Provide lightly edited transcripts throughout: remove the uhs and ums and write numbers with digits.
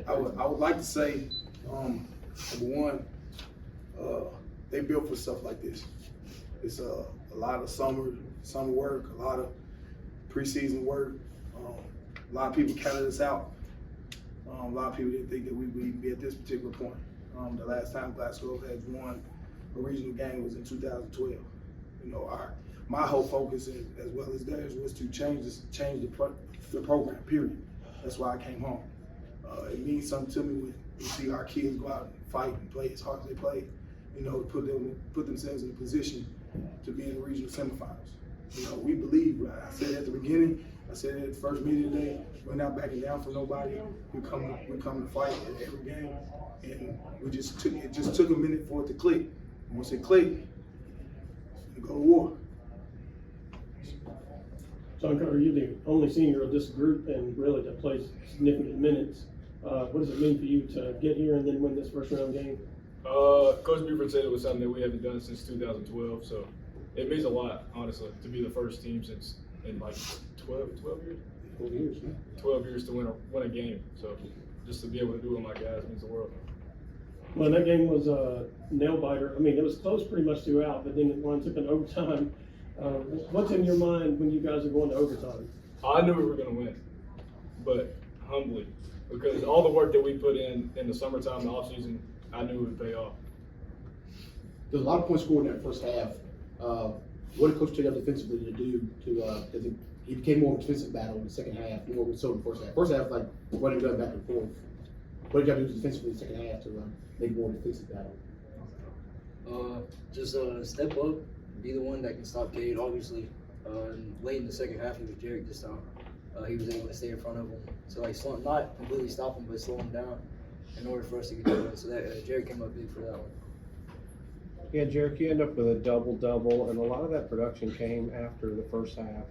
I would like to say, number one, they built for stuff like this. It's a lot of summer work, a lot of preseason work. A lot of people counted us out. A lot of people didn't think that we would even be at this particular point. The last time Glasgow had won a regional game was in 2012. You know, my whole focus, as well as theirs, was to change the program. Period. That's why I came home. It means something to me when you see our kids go out and fight and play as hard as they play. You know, put themselves in a position to be in the regional semifinals. You know, we believe. I said at the beginning. I said it at the first meeting today. We're not backing down for nobody. We come to fight at every game, and it just took a minute for it to click. And once it clicked, we go to war. John Carter, you're the only senior of this group and really that plays significant minutes. What does it mean for you to get here and then win this first round game? Coach Buford said it was something that we haven't done since 2012, so it means a lot, honestly, to be the first team since in like 12 years? 4 years, yeah. 12 years to win a game, so just to be able to do it with my guys means the world. Well, that game was a nail biter. I mean, it was close pretty much throughout, but then it winds up in overtime. What's in your mind when you guys are going to overtime? I knew we were going to win, but humbly, because all the work that we put in the summertime, the off season, I knew it would pay off. There's a lot of points scored in that first half. What did Coach take up defensively to do because it became more of a defensive battle in the second half, more so in the first half. First half, like running gun back and forth. What did you have to do defensively in the second half to make more of a defensive battle? Just step up, be the one that can stop Cade. Obviously, late in the second half, it was Jarek this time. He was able to stay in front of him, so like not completely stop him, but slow him down in order for us to get the win. So that Jarek came up big for that one. Yeah, Jarek, you end up with a double-double, and a lot of that production came after the first half.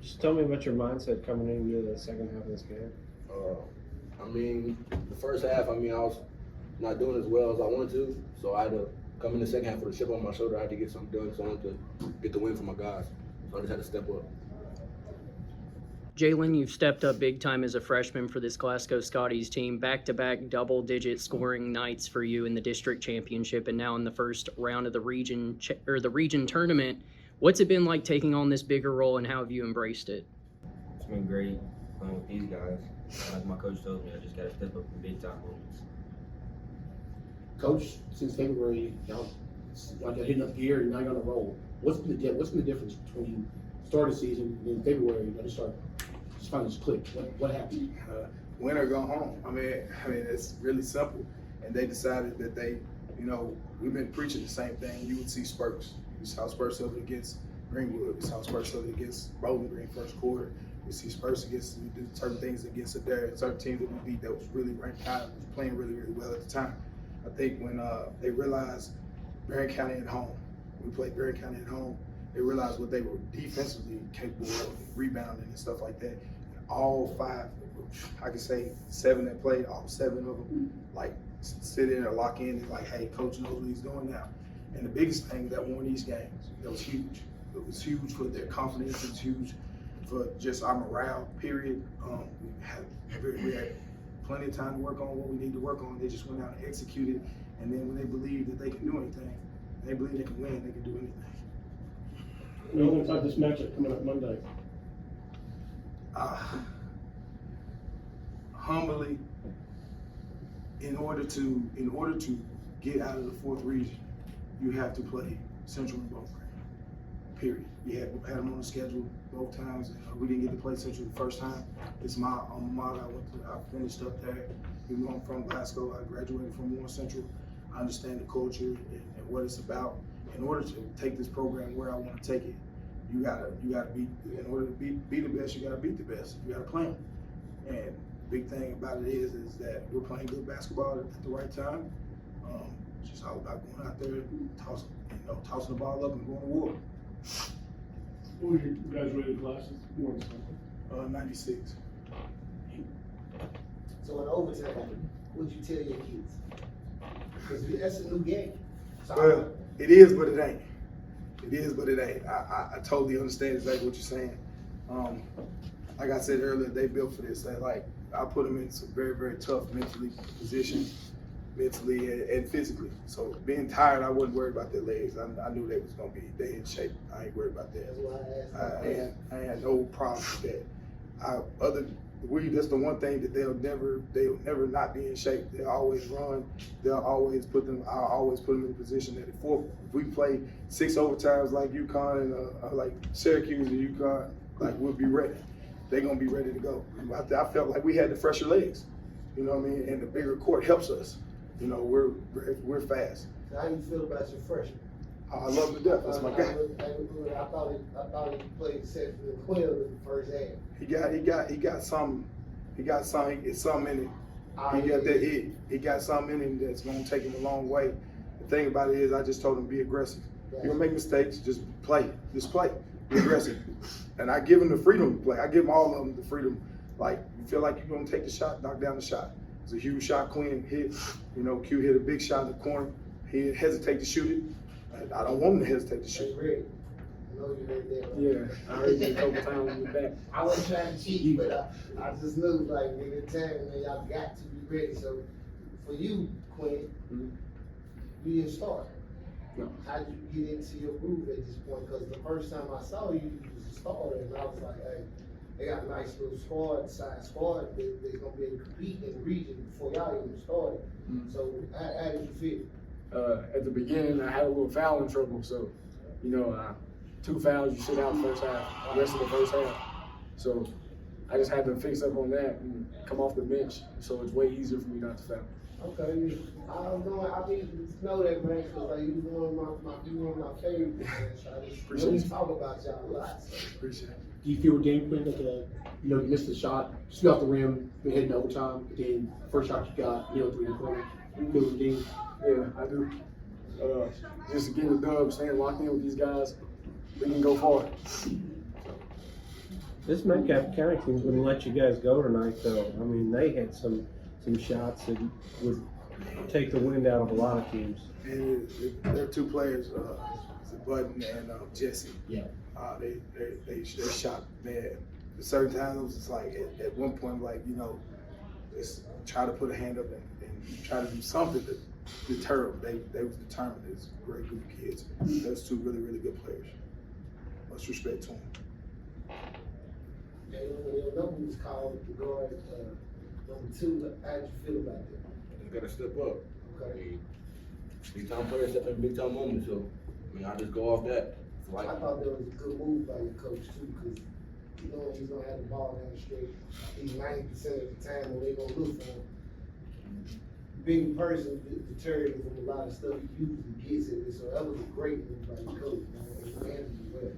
Just tell me about your mindset coming into the second half of this game. I mean, the first half, I was not doing as well as I wanted to, so I had to come in the second half with a chip on my shoulder. I had to get something done, so I wanted to get the win for my guys. So I just had to step up. Jalen, you've stepped up big time as a freshman for this Glasgow Scotties team. Back-to-back double-digit scoring nights for you in the district championship, and now in the first round of the region tournament. What's it been like taking on this bigger role, and how have you embraced it? It's been great playing with these guys. Like my coach told me, I just got to step up in big time moments. Coach, since February, y'all hitting up gear and now you're on a roll. What's been the difference between you start the season and in February just finally just click? What happened? Win or go home. I mean, it's really simple. And they decided that we've been preaching the same thing. You would see spurts. You saw spurts of it against Greenwood. We saw spurts of it against Bowling Green first quarter. We see spurts against, we do certain things against certain teams that we beat that was really ranked high, was playing really, really well at the time. I think when they realized Barron County at home, we played Barron County at home, they realized what they were defensively capable of, rebounding and stuff like that. And all five, I could say 7 that played, all 7 of them, sit in or lock in and hey, coach knows what he's doing now. And the biggest thing that won these games, that was huge. It was huge for their confidence. It was huge for just our morale, period. We had plenty of time to work on what we need to work on. They just went out and executed. And then when they believe that they can do anything, they believe they can win, they can do anything. What do you think about this matchup coming up Monday? Humbly, in order to get out of the 4th region, you have to play Central and Bowling Green. Period. We had them on the schedule both times. We didn't get to play Central the first time. It's my alma mater. I finished up there. Even though I'm from Glasgow, I graduated from Warren Central. I understand the culture and what it's about. In order to take this program where I want to take it, you gotta be. In order to be the best, you gotta beat the best. You gotta play them. And the big thing about it is that we're playing good basketball at the right time. It's just all about going out there, tossing the ball up and going to war. What were your graduated classes? 96. So in overtime, what'd you tell your kids? Because that's a new game. So Well, it is, but it ain't. It is, but it ain't. I totally understand exactly what you're saying. Like I said earlier, they built for this. They I put them in some very, very tough positions, mentally and physically. So being tired, I wasn't worried about their legs. I knew they was gonna be in shape. I ain't worried about that. That's why I asked. I had no problem with that. That's the one thing that they'll never not be in shape. They'll always run. I'll always put them in a position that if we play 6 overtimes like UConn and like Syracuse and UConn, like we'll be ready. They're gonna be ready to go. I felt like we had the fresher legs, you know what I mean? And the bigger court helps us. You know, we're fast. So how you feel about your freshman? I love him to death. That's my guy. I thought he played 7 and 12 in the first half. He got something. It's something in it. He got that it. He got something in him that's gonna take him a long way. The thing about it is, I just told him be aggressive. You're gonna make mistakes. Just play. Just play. Be aggressive. And I give him the freedom to play. I give all of them the freedom. Like, you feel like you're gonna take the shot, knock down the shot. It's a huge shot Quinn hit. You know, Q hit a big shot in the corner. He hesitate to shoot it. I don't want him to hesitate to shoot. Hey, Rick, I know you heard that. Right? Yeah, I heard that a couple times in the back. I wasn't trying to cheat, but I just knew, like, in the time, man, y'all got to be ready. So, for you, Quinn, you didn't start. No. How did you get into your groove at this point? Because the first time I saw you, you was a starter, and I was like, hey, they got a nice little size squad. They're going to be able to compete in the region before y'all even started. So, how did you feel? At the beginning, I had a little fouling trouble, so, 2 fouls, you sit out the first half, the rest of the first half. So I just had to fix up on that and come off the bench, so it's way easier for me not to foul. Okay, I need to know that, man, because like, you one of my favorite, man. So I just Appreciate really it. talk about y'all a lot. So. Appreciate it. Do you feel game plan that you missed the shot, just off the rim, been heading to overtime, and then first shot you got, 3 in the corner, feel the game? Yeah, I do. Just getting the dub, staying locked in with these guys, we can go far. This Metcalfe County team wouldn't let you guys go tonight, though. I mean, they had some shots that would take the wind out of a lot of teams. And there are 2 players, Button and Jesse. Yeah. They shot bad. At certain times, it was just like at one point, like just try to put a hand up and try to do something to deter them. They was determined. It's a great group of kids. Those 2 really, really good players. Much respect to them. And your number was called to guard number 2. How did you feel about that? Just gotta step up. I Okay. mean, big time players step in big time moments, so I just go off that. Like, I thought that was a good move by your coach too, because he's gonna have the ball down the street. He's 90% of the time when they gonna look for him. Being person deterred him from a lot of stuff he usually gets at it. So that was a great move by your coach, man. And he handled it well.